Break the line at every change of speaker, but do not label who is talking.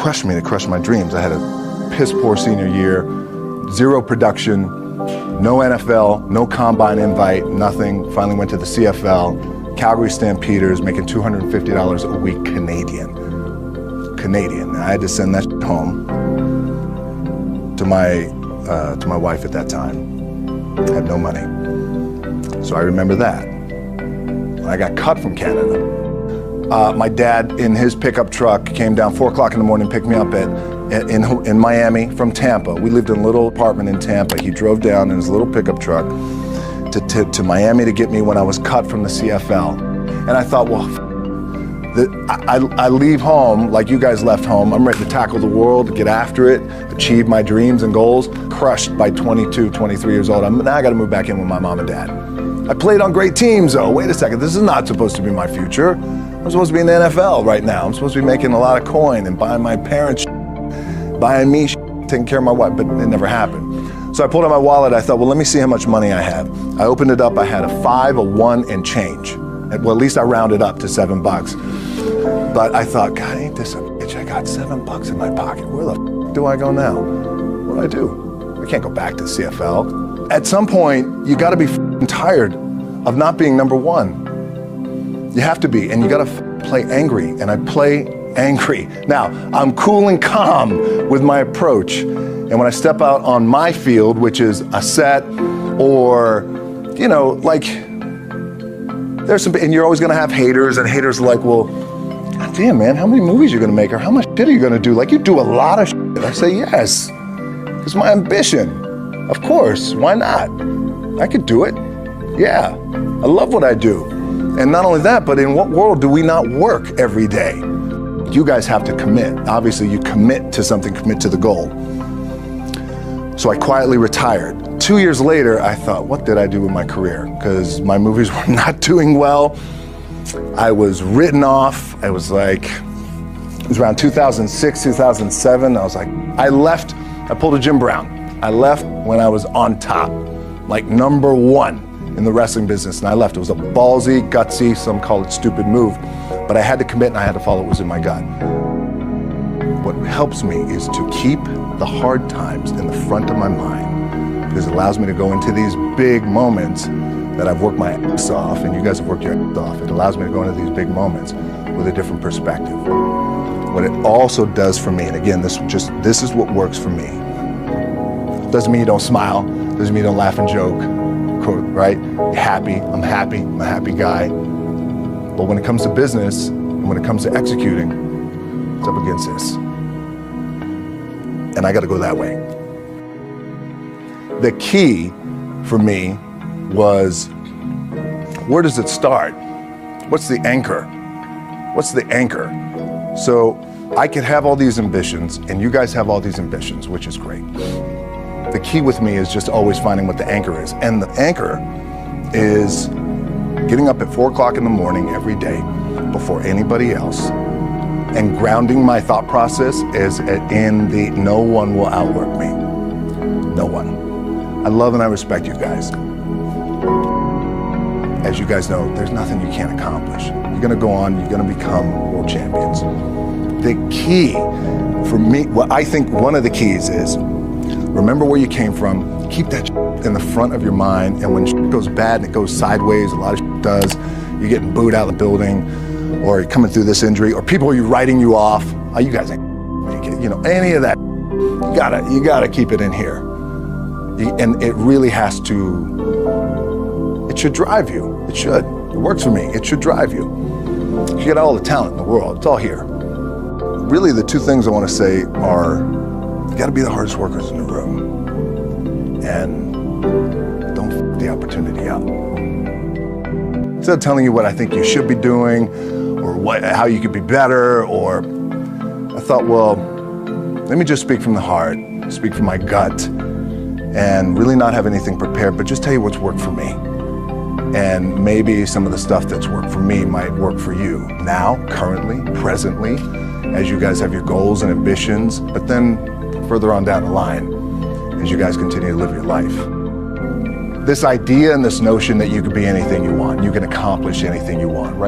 crushed me, to crush my dreams. I had a piss poor senior year, zero production, no NFL, no combine invite, nothing. Finally went to the CFL, Calgary Stampeders, making $250 a week Canadian. I had to send that home to my wife at that time. I had no money. So I remember that. I got cut from Canada. My dad, in his pickup truck, came down 4 o'clock in the morning, picked me up in Miami from Tampa. We lived in a little apartment in Tampa. He drove down in his little pickup truck to Miami to get me when I was cut from the CFL. And I thought, well, I leave home like you guys left home. I'm ready to tackle the world, get after it, achieve my dreams and goals. Crushed by 22, 23 years old. Now I got to move back in with my mom and dad. I played on great teams, though. Wait a second, this is not supposed to be my future. I'm supposed to be in the NFL right now. I'm supposed to be making a lot of coin and buying my parents, buying me, taking care of my wife, but it never happened. So I pulled out my wallet. I thought, well, let me see how much money I have. I opened it up. I had a 5, a 1, and change. Well, at least I rounded up to $7. But I thought, God, ain't this a bitch? I got $7 in my pocket. Where the f do I go now? What do I do? I can't go back to CFL. At some point, you got to be tired of not being number one. You have to be, and you got to play angry, and I play angry. Now, I'm cool and calm with my approach, and when I step out on my field, which is a set, or, you know, like, there's some, and you're always gonna have haters, and haters are like, well, God damn, man, how many movies are you gonna make, or how much shit are you gonna do? Like, you do a lot of shit. I say, yes, it's my ambition. Of course, why not? I could do it. Yeah, I love what I do. And not only that, but in what world do we not work every day? You guys have to commit. Obviously, you commit to something, commit to the goal. So I quietly retired. 2 years later, I thought, what did I do with my career? Because my movies were not doing well. I was written off. I was like, it was around 2006, 2007. I was like, I left, I pulled a Jim Brown. I left when I was on top, like number one in the wrestling business, and I left. It was a ballsy, gutsy, some call it stupid move, but I had to commit and I had to follow what was in my gut. What helps me is to keep the hard times in the front of my mind, because it allows me to go into these big moments that I've worked my ass off, and you guys have worked your ass off. It allows me to go into these big moments with a different perspective. What it also does for me, and again, this is what works for me. Doesn't mean you don't smile, doesn't mean you don't laugh and joke, right? You're happy, I'm a happy guy. But when it comes to business, and when it comes to executing, it's up against this. And I gotta go that way. The key for me was, where does it start? What's the anchor? What's the anchor? So I could have all these ambitions, and you guys have all these ambitions, which is great. The key with me is just always finding what the anchor is. And the anchor is getting up at 4 o'clock in the morning every day before anybody else, and grounding my thought process is in the no one will outwork me. No one. I love and I respect you guys. As you guys know, there's nothing you can't accomplish. You're gonna go on, you're gonna become world champions. The key for me, what I think one of the keys is, remember where you came from, keep that in the front of your mind, and when shit goes bad and it goes sideways, a lot of shit does, you're getting booed out of the building, or you're coming through this injury, or people are writing you off, oh, you guys ain't make it, you know, any of that, you gotta keep it in here. And it really has to, it should drive you, it should. It works for me, it should drive you. You got all the talent in the world, it's all here. Really the two things I wanna say are, you gotta be the hardest workers in the room, and don't f the opportunity up. Instead of telling you what I think you should be doing, or how you could be better, or I thought, well, let me just speak from the heart, speak from my gut, and really not have anything prepared, but just tell you what's worked for me. And maybe some of the stuff that's worked for me might work for you now, currently, presently, as you guys have your goals and ambitions, but then further on down the line, as you guys continue to live your life. This idea and this notion that you can be anything you want, you can accomplish anything you want, right?